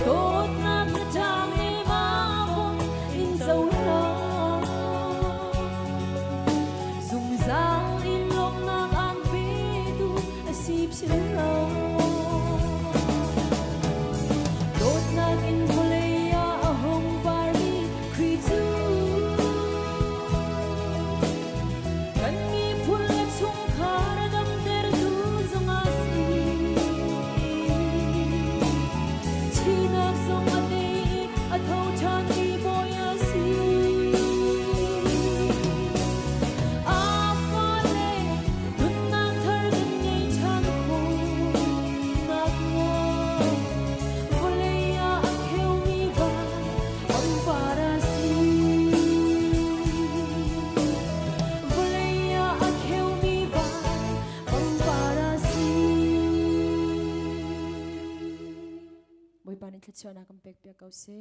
tốt nát trang ni ma phong in dấu lo dùng dáng in lộc nang an vi tu asip silo tốt nát in koleya ahong bari kritu kan mi phule chung khar dam der tu zonga chinak song ate athau chan ni boya si afale dunna thar ni chan ko nakwa koleya akheu mi ba on para si koleya akheu mi ba on para si boy panin thlachona kam pek pek kau se